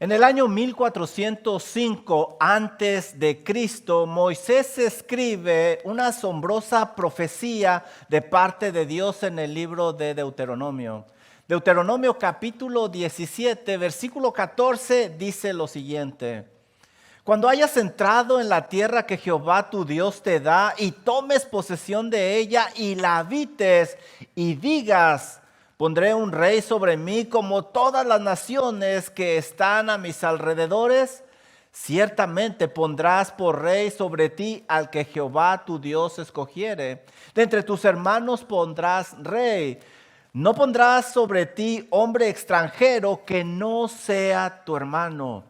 En el año 1405 antes de Cristo, Moisés escribe una asombrosa profecía de parte de Dios en el libro de Deuteronomio. Deuteronomio capítulo 17, versículo 14 dice lo siguiente: Cuando hayas entrado en la tierra que Jehová tu Dios te da y tomes posesión de ella y la habites y digas: pondré un rey sobre mí como todas las naciones que están a mis alrededores, ciertamente pondrás por rey sobre ti al que Jehová tu Dios escogiere. De entre tus hermanos pondrás rey. No pondrás sobre ti hombre extranjero que no sea tu hermano.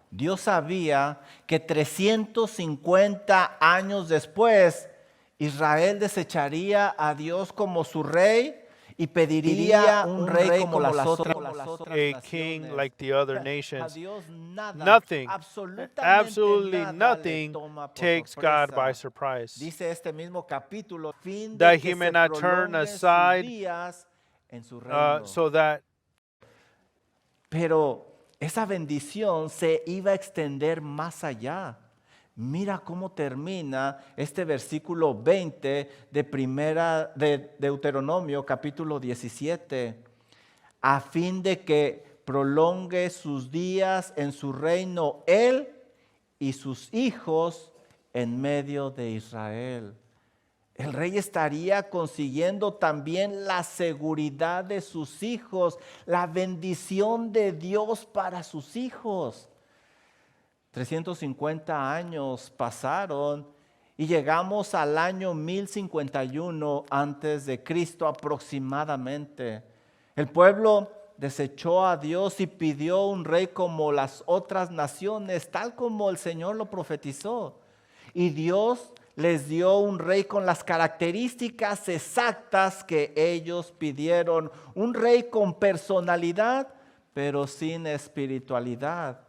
Dios sabía que 350 años después Israel desecharía a Dios como su rey y pediría un rey como las otras A king naciones. like the other A nations. Dios nada, Nothing, absolutamente absolutely nada le nothing toma por takes God by sorpresa. surprise. Dice este mismo capítulo, fin de That que he may se not turn prolonguen sus aside días en su reino. so that Pero esa bendición se iba a extender más allá. Mira cómo termina este versículo 20 de Deuteronomio capítulo 17. A fin de que prolongue sus días en su reino él y sus hijos en medio de Israel. El rey estaría consiguiendo también la seguridad de sus hijos, la bendición de Dios para sus hijos. 350 años pasaron y llegamos al año 1051 antes de Cristo aproximadamente. El pueblo desechó a Dios y pidió un rey como las otras naciones, tal como el Señor lo profetizó. Y Dios les dio un rey con las características exactas que ellos pidieron. Un rey con personalidad, pero sin espiritualidad.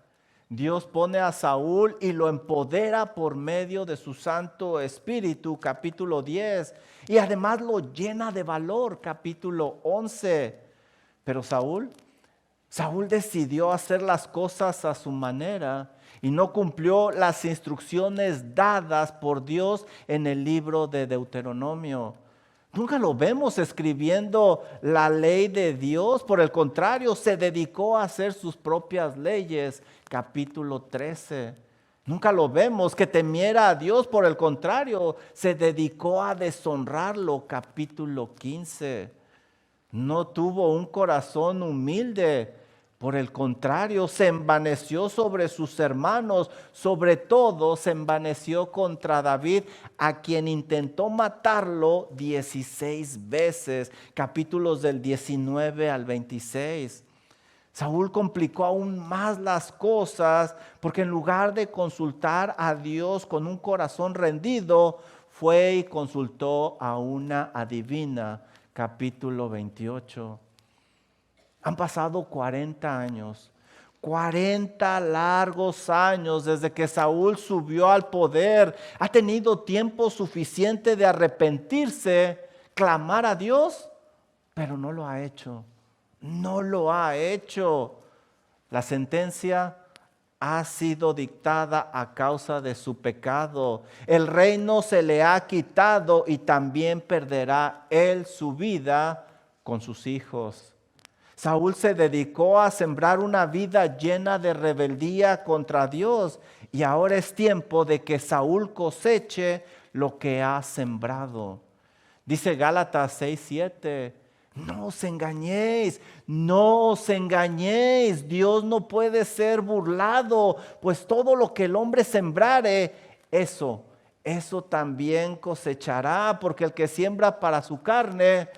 Dios pone a Saúl y lo empodera por medio de su Santo Espíritu, capítulo 10. Y además lo llena de valor, capítulo 11. Pero Saúl decidió hacer las cosas a su manera y no cumplió las instrucciones dadas por Dios en el libro de Deuteronomio. Nunca lo vemos escribiendo la ley de Dios, por el contrario, se dedicó a hacer sus propias leyes, capítulo 13. Nunca lo vemos que temiera a Dios, por el contrario, se dedicó a deshonrarlo, capítulo 15. No tuvo un corazón humilde. Por el contrario, se envaneció sobre sus hermanos, sobre todo se envaneció contra David, a quien intentó matarlo 16 veces, capítulos del 19 al 26. Saúl complicó aún más las cosas porque en lugar de consultar a Dios con un corazón rendido, fue y consultó a una adivina, capítulo 28. Han pasado 40 años, 40 largos años desde que Saúl subió al poder. Ha tenido tiempo suficiente de arrepentirse, clamar a Dios, pero no lo ha hecho. No lo ha hecho. La sentencia ha sido dictada a causa de su pecado. El reino se le ha quitado y también perderá él su vida con sus hijos. Saúl se dedicó a sembrar una vida llena de rebeldía contra Dios y ahora es tiempo de que Saúl coseche lo que ha sembrado. Dice Gálatas 6:7, no os engañéis, no os engañéis, Dios no puede ser burlado, pues todo lo que el hombre sembrare, eso también cosechará, porque el que siembra para su carne,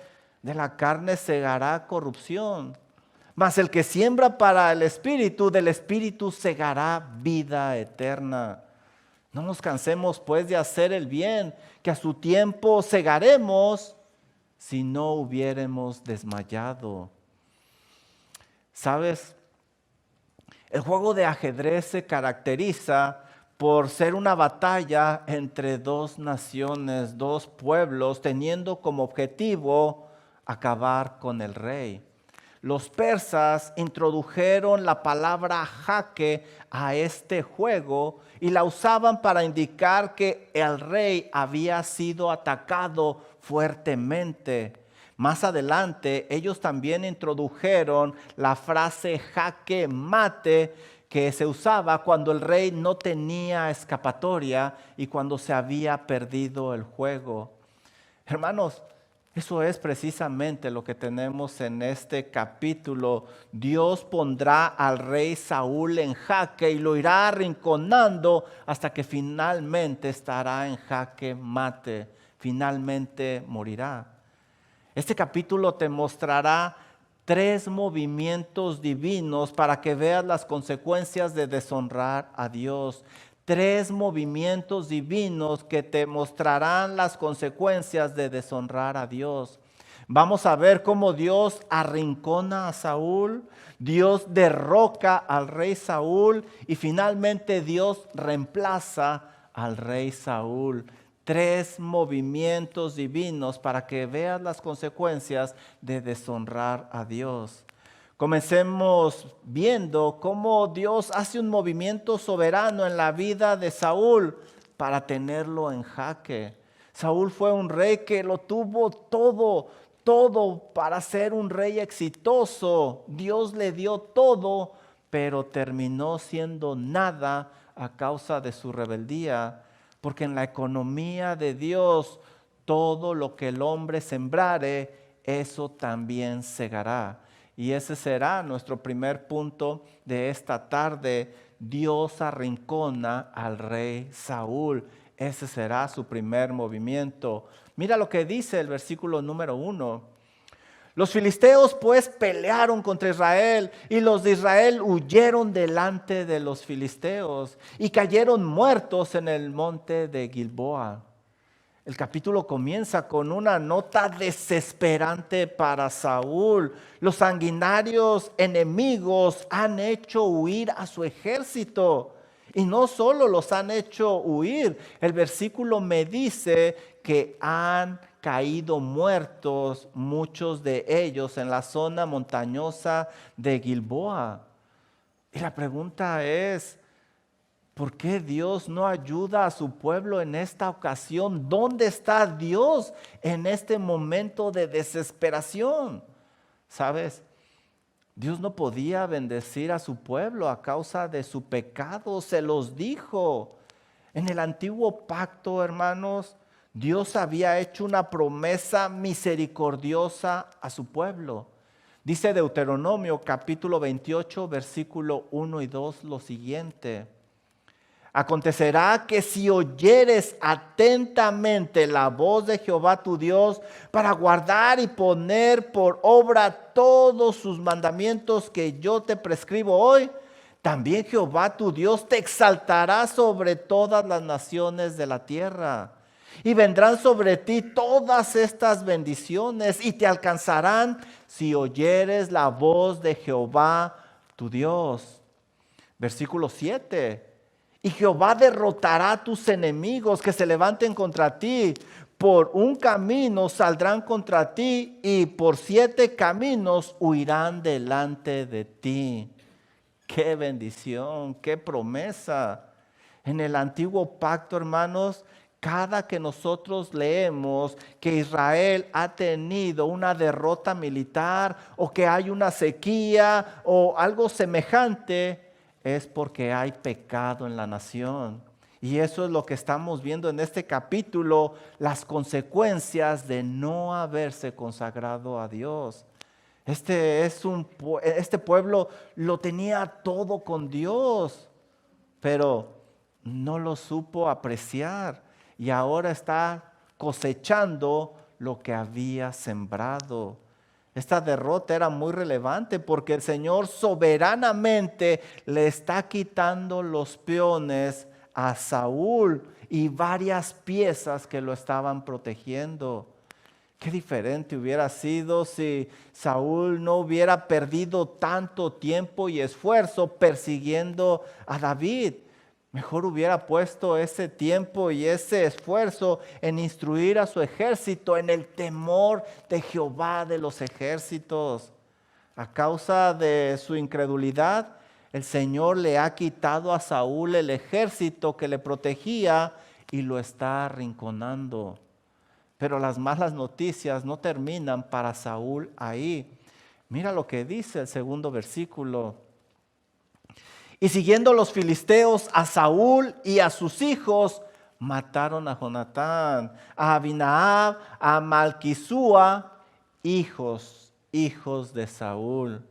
de la carne segará corrupción. Mas el que siembra para el Espíritu, del Espíritu segará vida eterna. No nos cansemos pues de hacer el bien, que a su tiempo segaremos si no hubiéramos desmayado. ¿Sabes? El juego de ajedrez se caracteriza por ser una batalla entre dos naciones, dos pueblos, teniendo como objetivo acabar con el rey. los persas introdujeron la palabra jaque a este juego y la usaban para indicar que el rey había sido atacado fuertemente. Más adelante, ellos también introdujeron la frase jaque mate, que se usaba cuando el rey no tenía escapatoria y cuando se había perdido el juego. Hermanos, eso es precisamente lo que tenemos en este capítulo. Dios pondrá al rey Saúl en jaque y lo irá arrinconando hasta que finalmente estará en jaque mate. Finalmente morirá. Este capítulo te mostrará 3 movimientos divinos para que veas las consecuencias de deshonrar a Dios. 3 movimientos divinos que te mostrarán las consecuencias de deshonrar a Dios. Vamos a ver cómo Dios arrincona a Saúl, Dios derroca al rey Saúl y finalmente Dios reemplaza al rey Saúl. 3 movimientos divinos para que veas las consecuencias de deshonrar a Dios. Comencemos viendo cómo Dios hace un movimiento soberano en la vida de Saúl para tenerlo en jaque. Saúl fue un rey que lo tuvo todo para ser un rey exitoso. Dios le dio todo, pero terminó siendo nada a causa de su rebeldía. Porque en la economía de Dios, todo lo que el hombre sembrare, eso también segará. Y ese será nuestro primer punto de esta tarde. Dios arrincona al rey Saúl. Ese será su primer movimiento. Mira lo que dice el versículo número 1. Los filisteos pues pelearon contra Israel y los de Israel huyeron delante de los filisteos y cayeron muertos en el monte de Gilboa. El capítulo comienza con una nota desesperante para Saúl. Los sanguinarios enemigos han hecho huir a su ejército. Y no solo los han hecho huir, el versículo me dice que han caído muertos muchos de ellos en la zona montañosa de Gilboa. Y la pregunta es, ¿por qué Dios no ayuda a su pueblo en esta ocasión? ¿Dónde está Dios en este momento de desesperación? ¿Sabes? Dios no podía bendecir a su pueblo a causa de su pecado, se los dijo. En el antiguo pacto, hermanos, Dios había hecho una promesa misericordiosa a su pueblo. Dice Deuteronomio capítulo 28, versículo 1 y 2 lo siguiente. Acontecerá que si oyeres atentamente la voz de Jehová tu Dios para guardar y poner por obra todos sus mandamientos que yo te prescribo hoy, también Jehová tu Dios te exaltará sobre todas las naciones de la tierra. Y vendrán sobre ti todas estas bendiciones y te alcanzarán si oyeres la voz de Jehová tu Dios. Versículo 7. Y Jehová derrotará a tus enemigos que se levanten contra ti. Por un camino saldrán contra ti y por 7 caminos huirán delante de ti. ¡Qué bendición! ¡Qué promesa! En el antiguo pacto, hermanos, cada que nosotros leemos que Israel ha tenido una derrota militar o que hay una sequía o algo semejante, es porque hay pecado en la nación. Y eso es lo que estamos viendo en este capítulo, las consecuencias de no haberse consagrado a Dios. Este pueblo lo tenía todo con Dios, pero no lo supo apreciar y ahora está cosechando lo que había sembrado. Esta derrota era muy relevante porque el Señor soberanamente le está quitando los peones a Saúl y varias piezas que lo estaban protegiendo. Qué diferente hubiera sido si Saúl no hubiera perdido tanto tiempo y esfuerzo persiguiendo a David. Mejor hubiera puesto ese tiempo y ese esfuerzo en instruir a su ejército en el temor de Jehová de los ejércitos. A causa de su incredulidad, el Señor le ha quitado a Saúl el ejército que le protegía y lo está arrinconando. Pero las malas noticias no terminan para Saúl ahí. Mira lo que dice el segundo versículo. Y siguiendo los filisteos a Saúl y a sus hijos, mataron a Jonatán, a Abinadab, a Malquisúa, hijos de Saúl.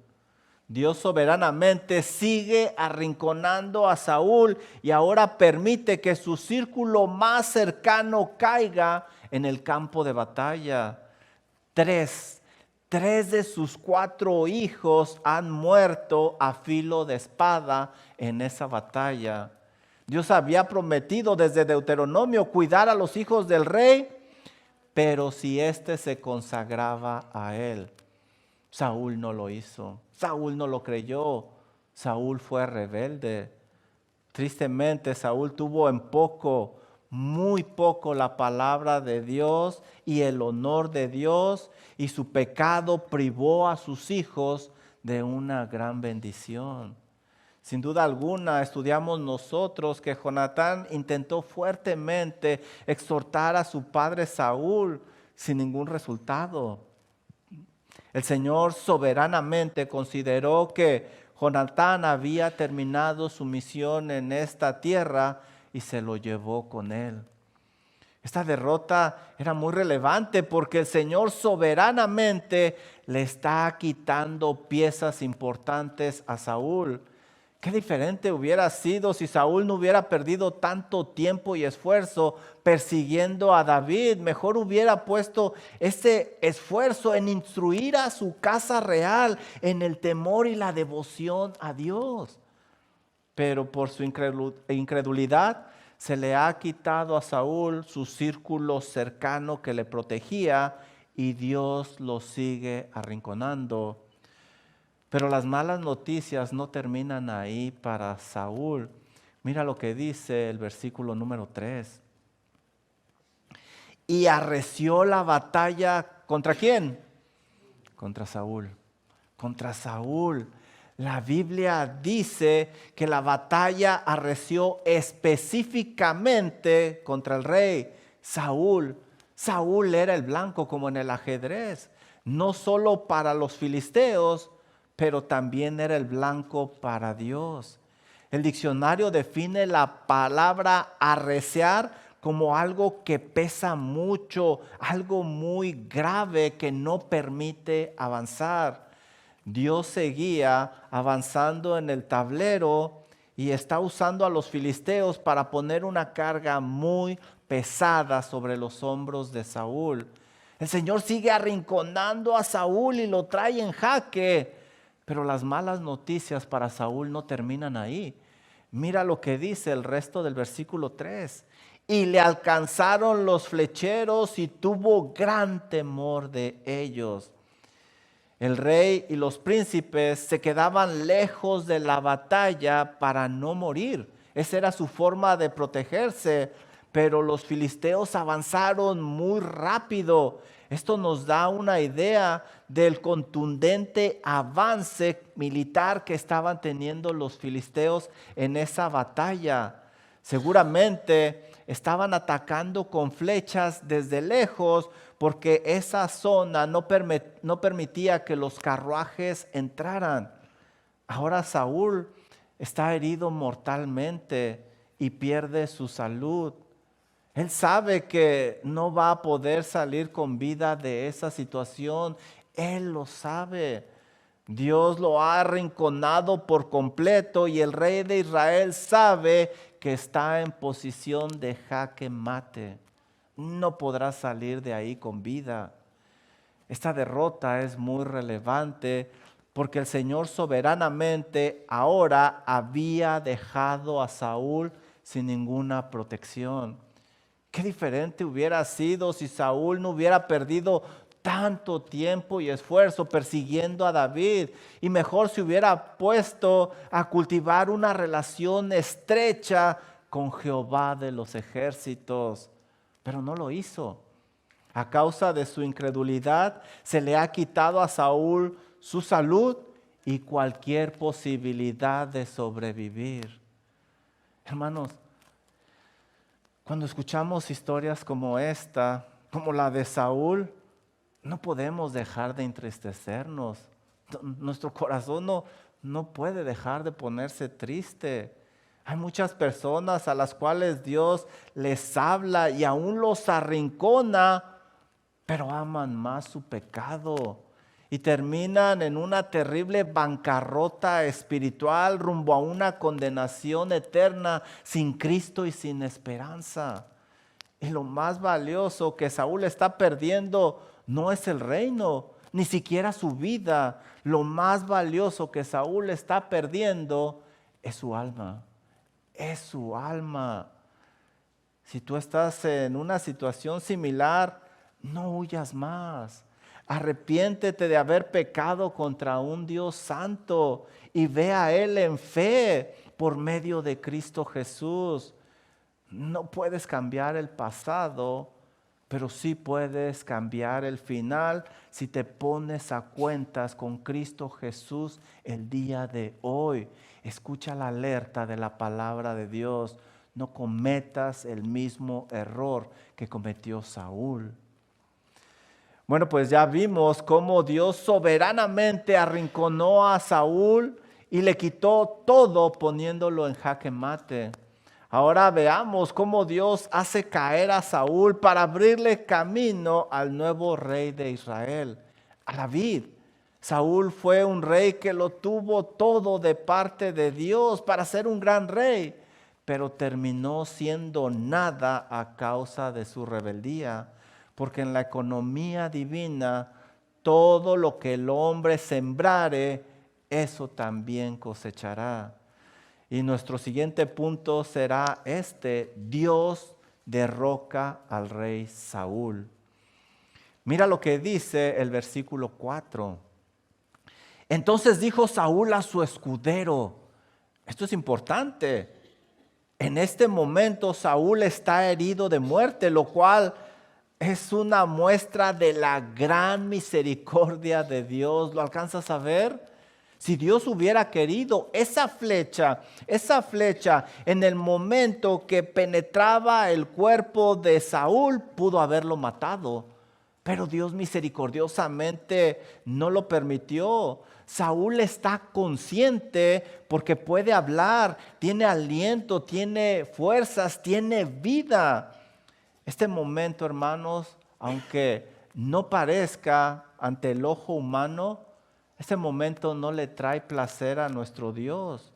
Dios soberanamente sigue arrinconando a Saúl y ahora permite que su círculo más cercano caiga en el campo de batalla. Tres de sus 4 hijos han muerto a filo de espada en esa batalla. Dios había prometido desde Deuteronomio cuidar a los hijos del rey, pero si éste se consagraba a él. Saúl no lo hizo, Saúl no lo creyó, Saúl fue rebelde. Tristemente, Saúl tuvo en poco, muy poco la palabra de Dios y el honor de Dios, y su pecado privó a sus hijos de una gran bendición. Sin duda alguna, estudiamos nosotros que Jonatán intentó fuertemente exhortar a su padre Saúl sin ningún resultado. El Señor soberanamente consideró que Jonatán había terminado su misión en esta tierra y se lo llevó con él. Esta derrota era muy relevante porque el Señor soberanamente le está quitando piezas importantes a Saúl. Qué diferente hubiera sido si Saúl no hubiera perdido tanto tiempo y esfuerzo persiguiendo a David. Mejor hubiera puesto ese esfuerzo en instruir a su casa real en el temor y la devoción a Dios. Pero por su incredulidad se le ha quitado a Saúl su círculo cercano que le protegía y Dios lo sigue arrinconando. Pero las malas noticias no terminan ahí para Saúl. Mira lo que dice el versículo número 3. Y arreció la batalla, ¿contra quién? Contra Saúl. Contra Saúl. La Biblia dice que la batalla arreció específicamente contra el rey Saúl. Saúl era el blanco como en el ajedrez, no solo para los filisteos, pero también era el blanco para Dios. El diccionario define la palabra arreciar como algo que pesa mucho, algo muy grave que no permite avanzar. Dios seguía avanzando en el tablero y está usando a los filisteos para poner una carga muy pesada sobre los hombros de Saúl. El Señor sigue arrinconando a Saúl y lo trae en jaque. Pero las malas noticias para Saúl no terminan ahí. Mira lo que dice el resto del versículo 3. Y le alcanzaron los flecheros y tuvo gran temor de ellos. El rey y los príncipes se quedaban lejos de la batalla para no morir. Esa era su forma de protegerse. Pero los filisteos avanzaron muy rápido. Esto nos da una idea del contundente avance militar que estaban teniendo los filisteos en esa batalla. Seguramente estaban atacando con flechas desde lejos porque esa zona no permitía que los carruajes entraran. Ahora Saúl está herido mortalmente y pierde su salud. Él sabe que no va a poder salir con vida de esa situación. Él lo sabe. Dios lo ha arrinconado por completo y el rey de Israel sabe que está en posición de jaque mate. No podrá salir de ahí con vida. Esta derrota es muy relevante porque el Señor soberanamente ahora había dejado a Saúl sin ninguna protección. Qué diferente hubiera sido si Saúl no hubiera perdido tanto tiempo y esfuerzo persiguiendo a David y mejor se hubiera puesto a cultivar una relación estrecha con Jehová de los ejércitos. Pero no lo hizo. A causa de su incredulidad se le ha quitado a Saúl su salud y cualquier posibilidad de sobrevivir. Hermanos, cuando escuchamos historias como esta, como la de Saúl, no podemos dejar de entristecernos. Nuestro corazón no puede dejar de ponerse triste. Hay muchas personas a las cuales Dios les habla y aún los arrincona, pero aman más su pecado y terminan en una terrible bancarrota espiritual rumbo a una condenación eterna sin Cristo y sin esperanza. Y lo más valioso que Saúl está perdiendo no es el reino, ni siquiera su vida. Lo más valioso que Saúl está perdiendo es su alma. Es su alma. Si tú estás en una situación similar, no huyas más. Arrepiéntete de haber pecado contra un Dios santo y ve a Él en fe por medio de Cristo Jesús. No puedes cambiar el pasado, pero sí puedes cambiar el final si te pones a cuentas con Cristo Jesús el día de hoy. Escucha la alerta de la palabra de Dios. No cometas el mismo error que cometió Saúl. Bueno, pues ya vimos cómo Dios soberanamente arrinconó a Saúl y le quitó todo poniéndolo en jaque mate. Ahora veamos cómo Dios hace caer a Saúl para abrirle camino al nuevo rey de Israel, a David. Saúl fue un rey que lo tuvo todo de parte de Dios para ser un gran rey, pero terminó siendo nada a causa de su rebeldía, porque en la economía divina todo lo que el hombre sembrare, eso también cosechará. Y nuestro siguiente punto será Dios derroca al rey Saúl. Mira lo que dice el versículo 4. Entonces dijo Saúl a su escudero, esto es importante, en este momento Saúl está herido de muerte, lo cual es una muestra de la gran misericordia de Dios. ¿Lo alcanzas a ver? Si Dios hubiera querido, esa flecha en el momento que penetraba el cuerpo de Saúl, pudo haberlo matado. Pero Dios misericordiosamente no lo permitió. Saúl está consciente porque puede hablar, tiene aliento, tiene fuerzas, tiene vida. Este momento, hermanos, aunque no parezca ante el ojo humano, este momento no le trae placer a nuestro Dios.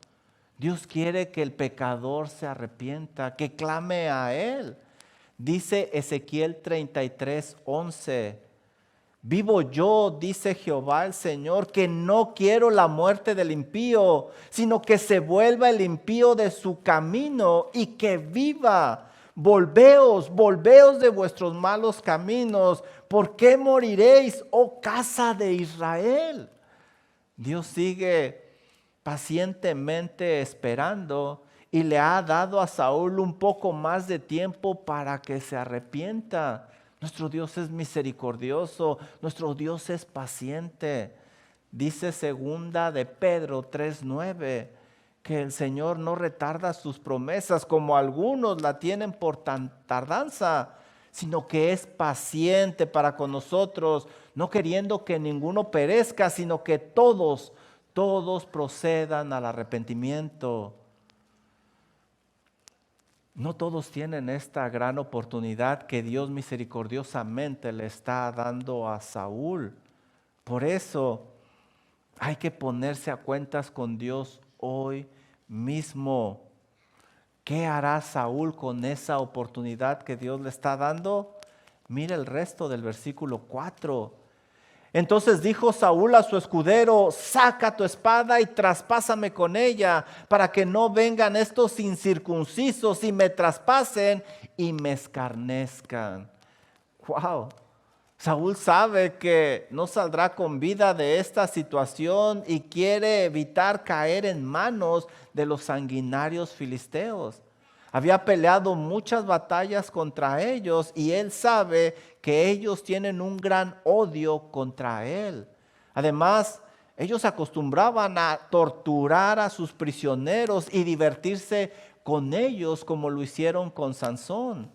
Dios quiere que el pecador se arrepienta, que clame a Él. Dice Ezequiel 33:11. Vivo yo, dice Jehová el Señor, que no quiero la muerte del impío, sino que se vuelva el impío de su camino y que viva. Volveos de vuestros malos caminos. ¿Por qué moriréis, oh casa de Israel? Dios sigue pacientemente esperando y le ha dado a Saúl un poco más de tiempo para que se arrepienta. Nuestro Dios es misericordioso, nuestro Dios es paciente. Dice segunda de Pedro 3:9 que el Señor no retarda sus promesas como algunos la tienen por tardanza, sino que es paciente para con nosotros, no queriendo que ninguno perezca, sino que todos procedan al arrepentimiento. No todos tienen esta gran oportunidad que Dios misericordiosamente le está dando a Saúl. Por eso hay que ponerse a cuentas con Dios hoy mismo. ¿Qué hará Saúl con esa oportunidad que Dios le está dando? Mira el resto del versículo 4. Entonces dijo Saúl a su escudero, saca tu espada y traspásame con ella, para que no vengan estos incircuncisos y me traspasen y me escarnezcan. ¡Wow! Saúl sabe que no saldrá con vida de esta situación y quiere evitar caer en manos de los sanguinarios filisteos. Había peleado muchas batallas contra ellos y él sabe que ellos tienen un gran odio contra él. Además, Ellos acostumbraban a torturar a sus prisioneros y divertirse con ellos como lo hicieron con Sansón.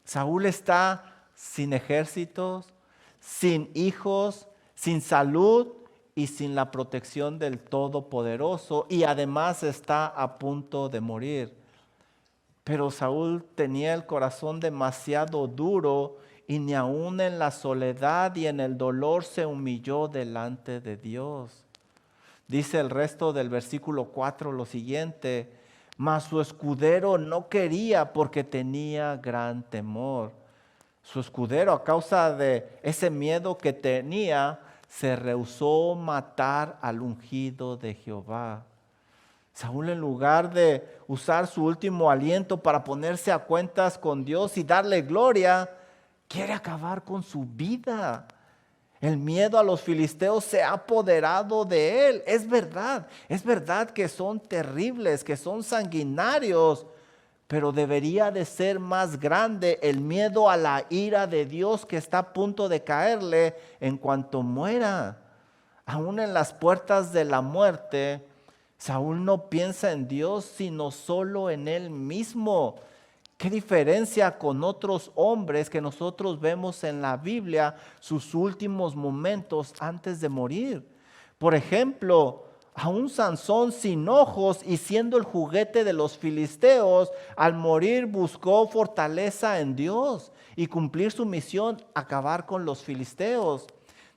Saúl está sin ejércitos, sin hijos, sin salud y sin la protección del Todopoderoso, y además está a punto de morir. Pero Saúl tenía el corazón demasiado duro y ni aun en la soledad y en el dolor se humilló delante de Dios. Dice el resto del versículo 4 lo siguiente: mas su escudero no quería porque tenía gran temor. Su escudero, a causa de ese miedo que tenía, se rehusó matar al ungido de Jehová. Saúl, en lugar de usar su último aliento para ponerse a cuentas con Dios y darle gloria, quiere acabar con su vida. El miedo a los filisteos se ha apoderado de él. Es verdad que son terribles, que son sanguinarios, pero debería de ser más grande el miedo a la ira de Dios que está a punto de caerle en cuanto muera. Aún en las puertas de la muerte, Saúl no piensa en Dios, sino solo en él mismo. ¿Qué diferencia con otros hombres que nosotros vemos en la Biblia sus últimos momentos antes de morir? Por ejemplo, a un Sansón sin ojos y siendo el juguete de los filisteos, al morir buscó fortaleza en Dios y cumplir su misión, acabar con los filisteos.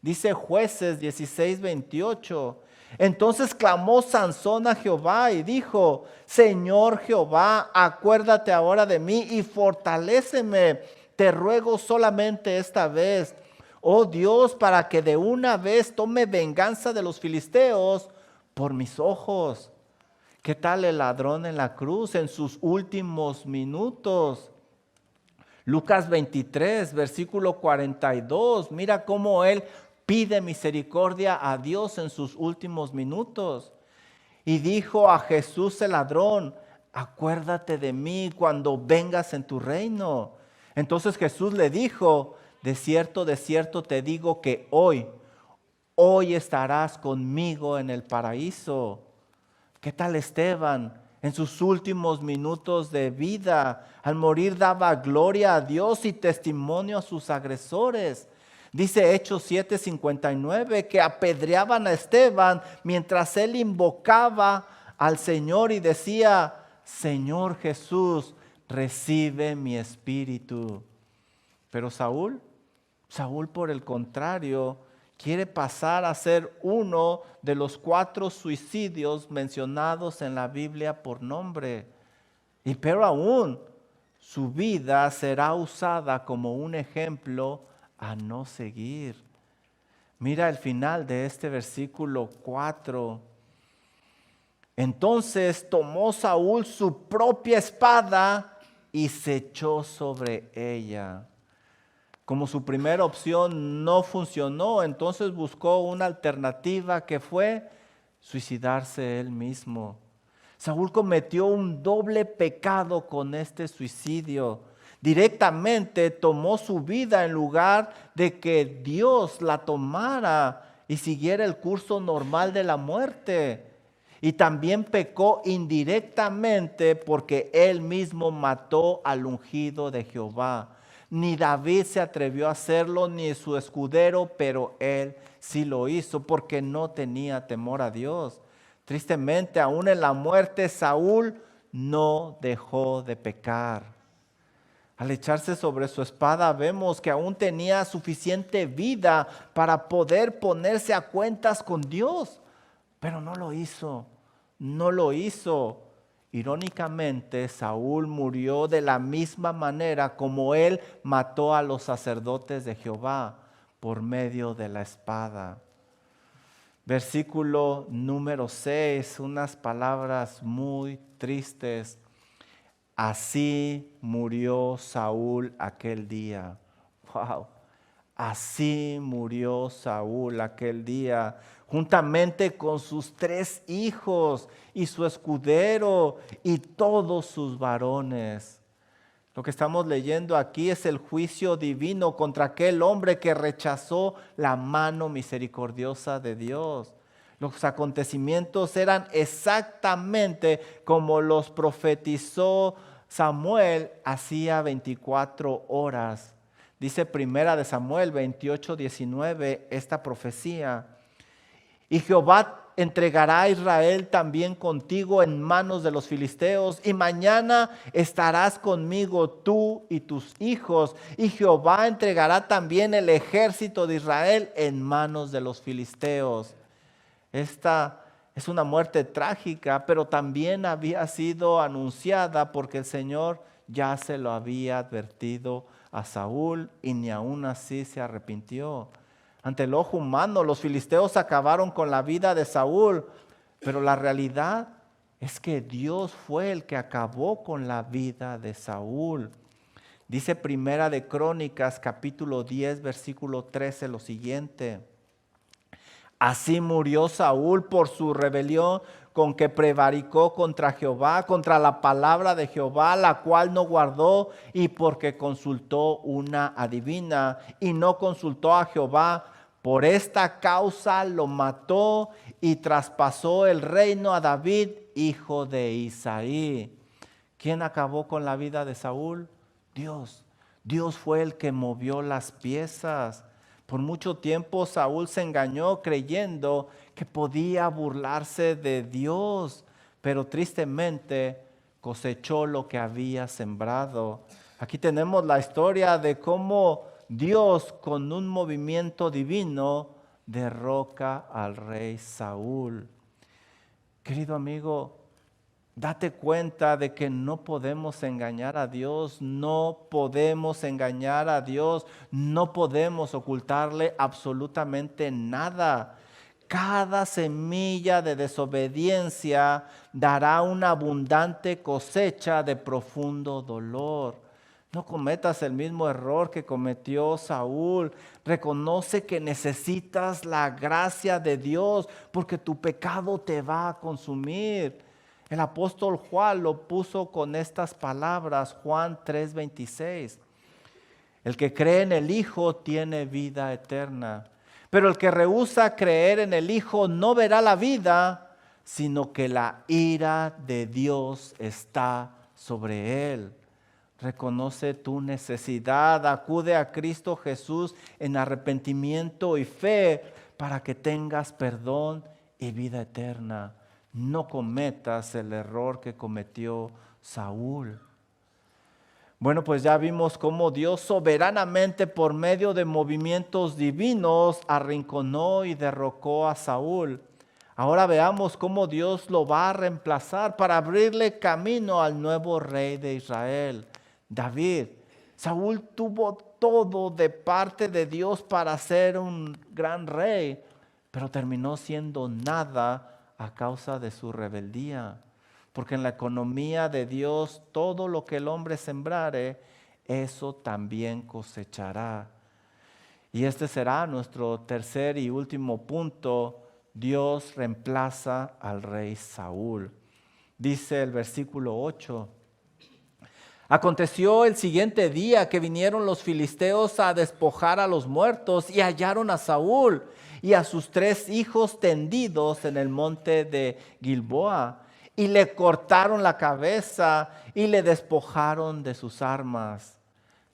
Dice Jueces 16:28. Entonces clamó Sansón a Jehová y dijo: Señor Jehová, acuérdate ahora de mí y fortaléceme, te ruego solamente esta vez, oh Dios, para que de una vez tome venganza de los filisteos por mis ojos. ¿Qué tal el ladrón en la cruz en sus últimos minutos? Lucas 23, versículo 42, mira cómo él pide misericordia a Dios en sus últimos minutos. Y dijo a Jesús el ladrón: acuérdate de mí cuando vengas en tu reino. Entonces Jesús le dijo: de cierto te digo que hoy estarás conmigo en el paraíso. ¿Qué tal Esteban? En sus últimos minutos de vida, al morir daba gloria a Dios y testimonio a sus agresores. Dice Hechos 7:59 que apedreaban a Esteban mientras él invocaba al Señor y decía: Señor Jesús, recibe mi espíritu. Pero Saúl por el contrario, quiere pasar a ser uno de los 4 suicidios mencionados en la Biblia por nombre. Y peor aún, su vida será usada como un ejemplo a no seguir. Mira el final de este versículo 4. Entonces tomó Saúl su propia espada y se echó sobre ella. Como su primera opción no funcionó, entonces buscó una alternativa que fue suicidarse él mismo. Saúl cometió un doble pecado con este suicidio. Directamente tomó su vida en lugar de que Dios la tomara y siguiera el curso normal de la muerte. Y también pecó indirectamente porque él mismo mató al ungido de Jehová. Ni David se atrevió a hacerlo, ni su escudero, pero él sí lo hizo porque no tenía temor a Dios. Tristemente, aún en la muerte, Saúl no dejó de pecar. Al echarse sobre su espada, vemos que aún tenía suficiente vida para poder ponerse a cuentas con Dios, pero no lo hizo. Irónicamente, Saúl murió de la misma manera como él mató a los sacerdotes de Jehová, por medio de la espada. Versículo número 6, unas palabras muy tristes. Así murió Saúl aquel día. Wow. Así murió Saúl aquel día, juntamente con sus 3 hijos y su escudero y todos sus varones. Lo que estamos leyendo aquí es el juicio divino contra aquel hombre que rechazó la mano misericordiosa de Dios. Los acontecimientos eran exactamente como los profetizó Samuel hacía 24 horas. Dice Primera de Samuel 28:19 esta profecía. Y Jehová entregará a Israel también contigo en manos de los filisteos, y mañana estarás conmigo tú y tus hijos, y Jehová entregará también el ejército de Israel en manos de los filisteos. Esta es una muerte trágica, pero también había sido anunciada porque el Señor ya se lo había advertido a Saúl y ni aún así se arrepintió. Ante el ojo humano, los filisteos acabaron con la vida de Saúl, pero la realidad es que Dios fue el que acabó con la vida de Saúl. Dice Primera de Crónicas, capítulo 10, versículo 13, lo siguiente. Así murió Saúl por su rebelión con que prevaricó contra Jehová, contra la palabra de Jehová, la cual no guardó, y porque consultó una adivina y no consultó a Jehová. Por esta causa lo mató y traspasó el reino a David, hijo de Isaí. ¿Quién acabó con la vida de Saúl? Dios. Dios fue el que movió las piezas. Por mucho tiempo Saúl se engañó creyendo que podía burlarse de Dios, pero tristemente cosechó lo que había sembrado. Aquí tenemos la historia de cómo Dios, con un movimiento divino, derroca al rey Saúl. Querido amigo, date cuenta de que no podemos engañar a Dios, no podemos engañar a Dios, no podemos ocultarle absolutamente nada. Cada semilla de desobediencia dará una abundante cosecha de profundo dolor. No cometas el mismo error que cometió Saúl. Reconoce que necesitas la gracia de Dios porque tu pecado te va a consumir. El apóstol Juan lo puso con estas palabras, Juan 3:26. El que cree en el Hijo tiene vida eterna, pero el que rehúsa creer en el Hijo no verá la vida, sino que la ira de Dios está sobre él. Reconoce tu necesidad, acude a Cristo Jesús en arrepentimiento y fe para que tengas perdón y vida eterna. No cometas el error que cometió Saúl. Bueno, pues ya vimos cómo Dios soberanamente por medio de movimientos divinos arrinconó y derrocó a Saúl. Ahora veamos cómo Dios lo va a reemplazar para abrirle camino al nuevo rey de Israel, David. Saúl tuvo todo de parte de Dios para ser un gran rey, pero terminó siendo nada a causa de su rebeldía. Porque en la economía de Dios, todo lo que el hombre sembrare, eso también cosechará. Y este será nuestro tercer y último punto. Dios reemplaza al rey Saúl. Dice el versículo 8. Aconteció el siguiente día que vinieron los filisteos a despojar a los muertos y hallaron a Saúl y a sus 3 hijos tendidos en el monte de Gilboa. Y le cortaron la cabeza y le despojaron de sus armas.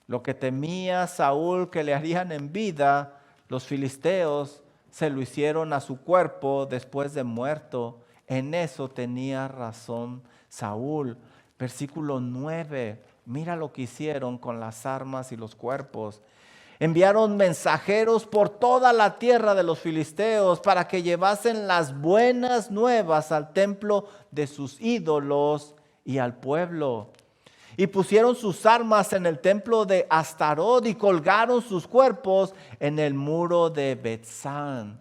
Lo que temía Saúl que le harían en vida, los filisteos se lo hicieron a su cuerpo después de muerto. En eso tenía razón Saúl. Versículo 9, mira lo que hicieron con las armas y los cuerpos. Enviaron mensajeros por toda la tierra de los filisteos para que llevasen las buenas nuevas al templo de sus ídolos y al pueblo. Y pusieron sus armas en el templo de Astarot y colgaron sus cuerpos en el muro de Betzán.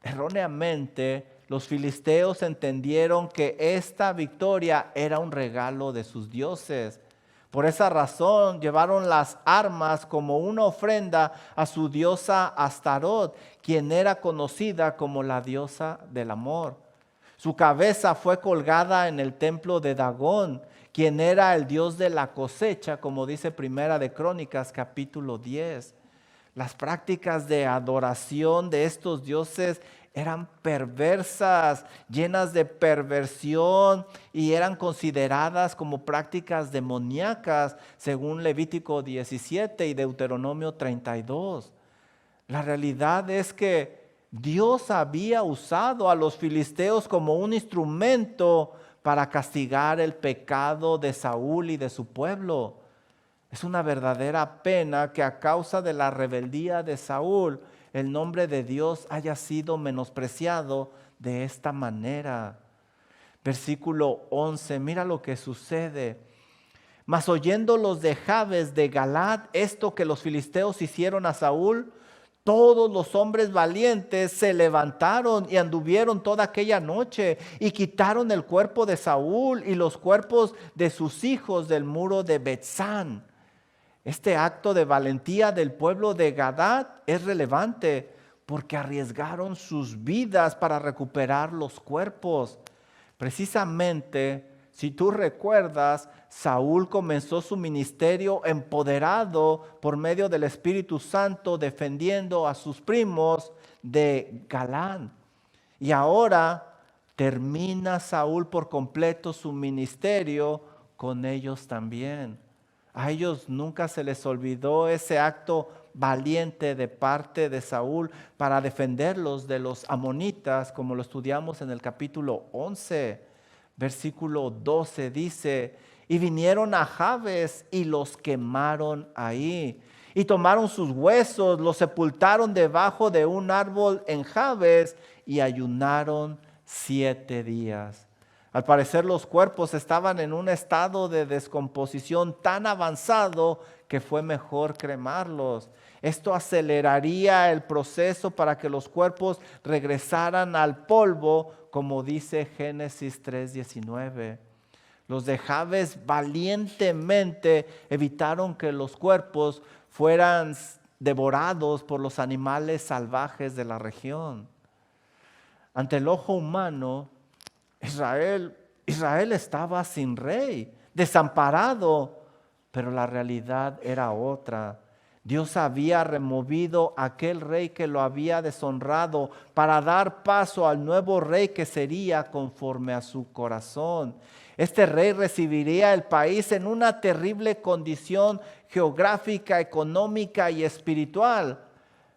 Erróneamente, los filisteos entendieron que esta victoria era un regalo de sus dioses. Por esa razón llevaron las armas como una ofrenda a su diosa Astarot, quien era conocida como la diosa del amor. Su cabeza fue colgada en el templo de Dagón, quien era el dios de la cosecha, como dice Primera de Crónicas, capítulo 10. Las prácticas de adoración de estos dioses eran perversas, llenas de perversión y eran consideradas como prácticas demoníacas según Levítico 17 y Deuteronomio 32. La realidad es que Dios había usado a los filisteos como un instrumento para castigar el pecado de Saúl y de su pueblo. Es una verdadera pena que a causa de la rebeldía de Saúl, el nombre de Dios haya sido menospreciado de esta manera. Versículo 11, mira lo que sucede. Mas oyendo los de Jabes de Galaad esto que los filisteos hicieron a Saúl, todos los hombres valientes se levantaron y anduvieron toda aquella noche y quitaron el cuerpo de Saúl y los cuerpos de sus hijos del muro de Betzán. Este acto de valentía del pueblo de Galaad es relevante porque arriesgaron sus vidas para recuperar los cuerpos. Precisamente, si tú recuerdas, Saúl comenzó su ministerio empoderado por medio del Espíritu Santo, defendiendo a sus primos de Galaad. Y ahora termina Saúl por completo su ministerio con ellos también. A ellos nunca se les olvidó ese acto valiente de parte de Saúl para defenderlos de los amonitas, como lo estudiamos en el capítulo 11, versículo 12, dice: y vinieron a Jabes y los quemaron ahí, y tomaron sus huesos, los sepultaron debajo de un árbol en Jabes y ayunaron 7 días. Al parecer los cuerpos estaban en un estado de descomposición tan avanzado que fue mejor cremarlos. Esto aceleraría el proceso para que los cuerpos regresaran al polvo, como dice Génesis 3:19. Los de Jabes valientemente evitaron que los cuerpos fueran devorados por los animales salvajes de la región. Ante el ojo humano, Israel estaba sin rey, desamparado, pero la realidad era otra. Dios había removido a aquel rey que lo había deshonrado para dar paso al nuevo rey que sería conforme a su corazón. Este rey recibiría el país en una terrible condición geográfica, económica y espiritual.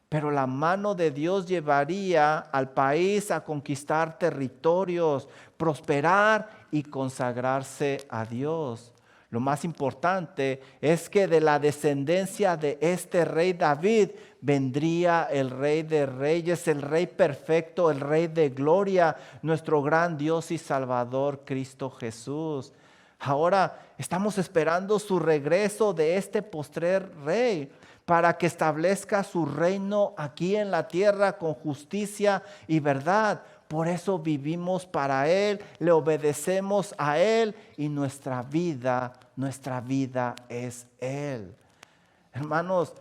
Pero la mano de Dios llevaría al país a conquistar territorios, prosperar y consagrarse a Dios. Lo más importante es que de la descendencia de este rey David vendría el rey de reyes, el rey perfecto, el rey de gloria, nuestro gran Dios y Salvador Cristo Jesús. Ahora estamos esperando su regreso de este postrer rey, para que establezca su reino aquí en la tierra con justicia y verdad. Por eso vivimos para Él, le obedecemos a Él y nuestra vida es Él. Hermanos,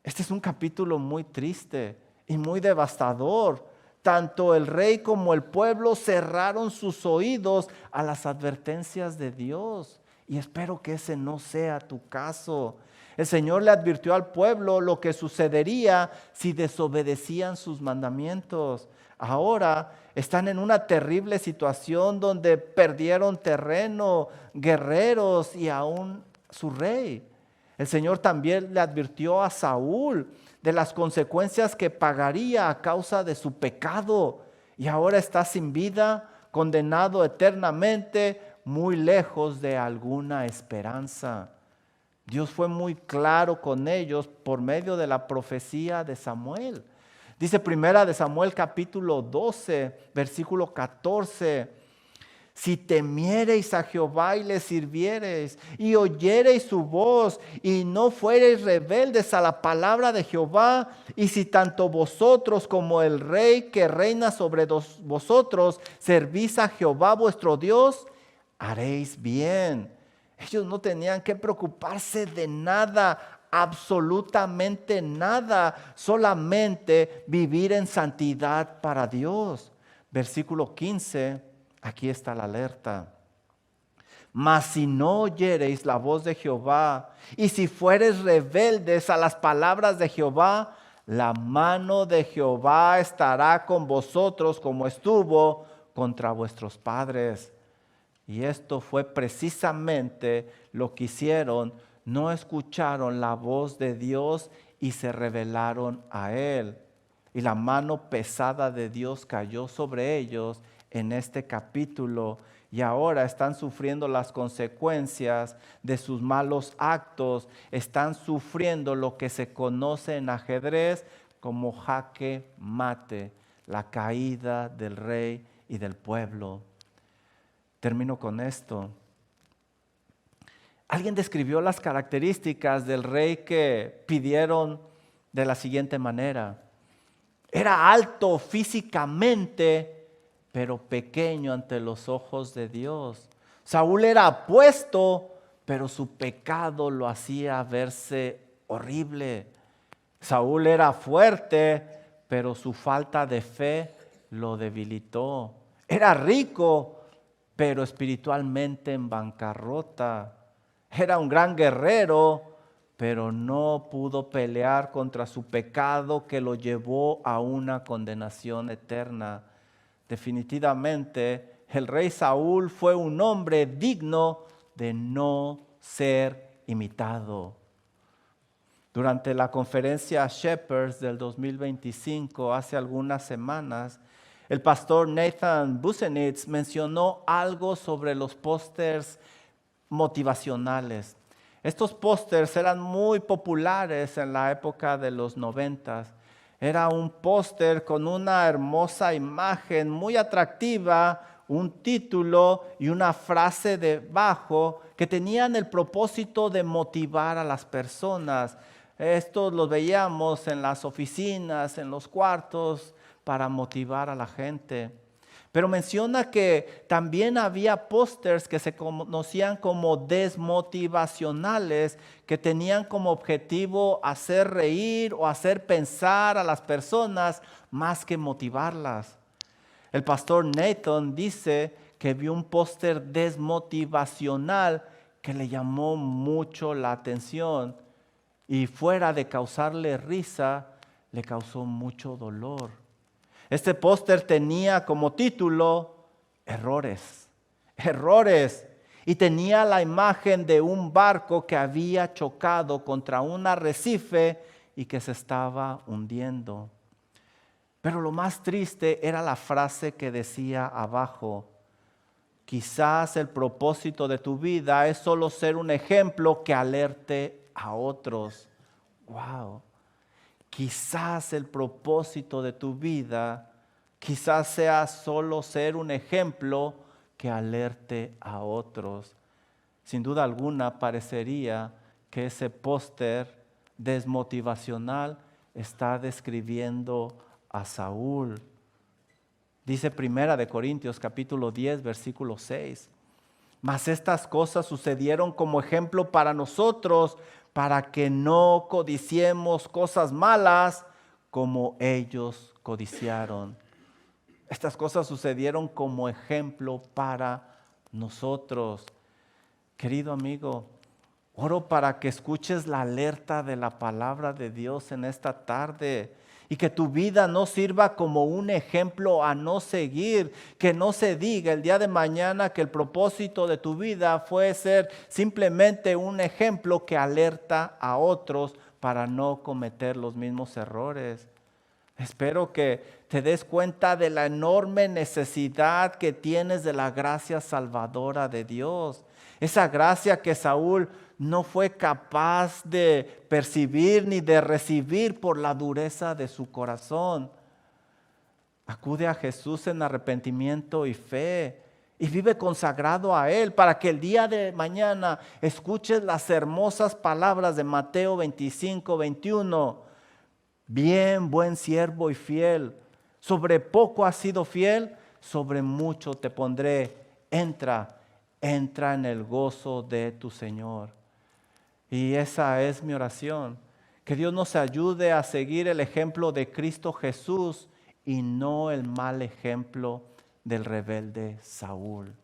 este es un capítulo muy triste y muy devastador. Tanto el rey como el pueblo cerraron sus oídos a las advertencias de Dios. Y espero que ese no sea tu caso. El Señor le advirtió al pueblo lo que sucedería si desobedecían sus mandamientos. Ahora están en una terrible situación donde perdieron terreno, guerreros y aún su rey. El Señor también le advirtió a Saúl de las consecuencias que pagaría a causa de su pecado. Y ahora está sin vida, condenado eternamente, muy lejos de alguna esperanza. Dios fue muy claro con ellos por medio de la profecía de Samuel. Dice primera de Samuel capítulo 12, versículo 14. Si temiereis a Jehová y le sirviereis y oyereis su voz y no fuereis rebeldes a la palabra de Jehová, y si tanto vosotros como el rey que reina sobre vosotros servís a Jehová vuestro Dios, haréis bien. Ellos no tenían que preocuparse de nada, absolutamente nada, solamente vivir en santidad para Dios. Versículo 15, aquí está la alerta. Mas si no oyereis la voz de Jehová, y si fueres rebeldes a las palabras de Jehová, la mano de Jehová estará con vosotros como estuvo contra vuestros padres. Y esto fue precisamente lo que hicieron. No escucharon la voz de Dios y se rebelaron a Él. Y la mano pesada de Dios cayó sobre ellos en este capítulo. Y ahora están sufriendo las consecuencias de sus malos actos. Están sufriendo lo que se conoce en ajedrez como jaque mate, la caída del rey y del pueblo. Termino con esto. Alguien describió las características del rey que pidieron de la siguiente manera. Era alto físicamente, pero pequeño ante los ojos de Dios. Saúl era apuesto, pero su pecado lo hacía verse horrible. Saúl era fuerte, pero su falta de fe lo debilitó. Era rico, pero espiritualmente en bancarrota. Era un gran guerrero, pero no pudo pelear contra su pecado que lo llevó a una condenación eterna. Definitivamente, el rey Saúl fue un hombre digno de no ser imitado. Durante la conferencia Shepherds del 2025, hace algunas semanas, el pastor Nathan Busenitz mencionó algo sobre los pósters motivacionales. Estos pósters eran muy populares en la época de los 90. Era un póster con una hermosa imagen muy atractiva, un título y una frase debajo que tenían el propósito de motivar a las personas. Estos los veíamos en las oficinas, en los cuartos, para motivar a la gente. Pero menciona que también había pósters que se conocían como desmotivacionales, que tenían como objetivo hacer reír o hacer pensar a las personas más que motivarlas. El pastor Nathan dice que vio un póster desmotivacional que le llamó mucho la atención y fuera de causarle risa, le causó mucho dolor. Este póster tenía como título Errores, errores. Y tenía la imagen de un barco que había chocado contra un arrecife y que se estaba hundiendo. Pero lo más triste era la frase que decía abajo: quizás el propósito de tu vida es solo ser un ejemplo que alerte a otros. Wow. Quizás el propósito de tu vida, quizás sea solo ser un ejemplo que alerte a otros. Sin duda alguna parecería que ese póster desmotivacional está describiendo a Saúl. Dice 1 Corintios capítulo 10, versículo 6. Mas estas cosas sucedieron como ejemplo para nosotros, para que no codiciemos cosas malas como ellos codiciaron. Estas cosas sucedieron como ejemplo para nosotros. Querido amigo, oro para que escuches la alerta de la palabra de Dios en esta tarde y que tu vida no sirva como un ejemplo a no seguir, que no se diga el día de mañana que el propósito de tu vida fue ser simplemente un ejemplo que alerta a otros para no cometer los mismos errores. Espero que te des cuenta de la enorme necesidad que tienes de la gracia salvadora de Dios. Esa gracia que Saúl no fue capaz de percibir ni de recibir por la dureza de su corazón. Acude a Jesús en arrepentimiento y fe y vive consagrado a Él para que el día de mañana escuches las hermosas palabras de Mateo 25, 21. Bien, buen siervo y fiel, sobre poco has sido fiel, sobre mucho te pondré. Entra en el gozo de tu Señor. Y esa es mi oración, que Dios nos ayude a seguir el ejemplo de Cristo Jesús y no el mal ejemplo del rebelde Saúl.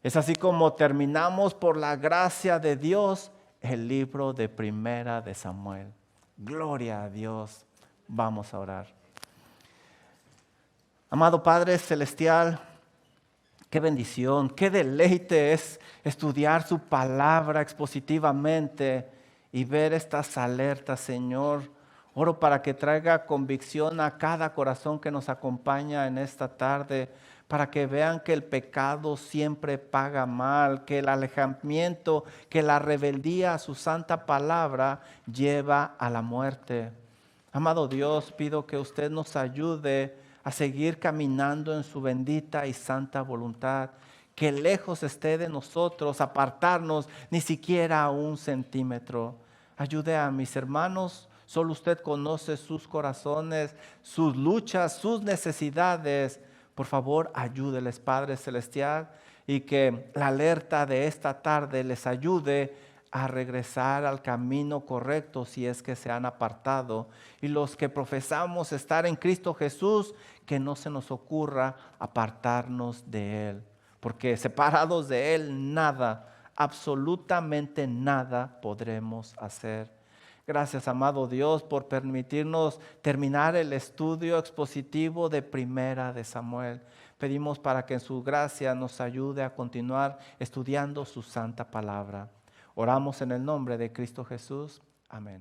Es así como terminamos por la gracia de Dios el libro de Primera de Samuel. Gloria a Dios. Vamos a orar. Amado Padre Celestial, qué bendición, qué deleite es estudiar su palabra expositivamente y ver estas alertas, Señor. Oro para que traiga convicción a cada corazón que nos acompaña en esta tarde, para que vean que el pecado siempre paga mal, que el alejamiento, que la rebeldía a su santa palabra lleva a la muerte. Amado Dios, pido que usted nos ayude a seguir caminando en su bendita y santa voluntad, que lejos esté de nosotros apartarnos ni siquiera un centímetro. Ayude a mis hermanos, solo usted conoce sus corazones, sus luchas, sus necesidades. Por favor, ayúdeles, Padre Celestial, y que la alerta de esta tarde les ayude a regresar al camino correcto si es que se han apartado. Y los que profesamos estar en Cristo Jesús, que no se nos ocurra apartarnos de Él, porque separados de Él nada, absolutamente nada podremos hacer. Gracias, amado Dios, por permitirnos terminar el estudio expositivo de Primera de Samuel. Pedimos para que en su gracia nos ayude a continuar estudiando su santa palabra. Oramos en el nombre de Cristo Jesús. Amén.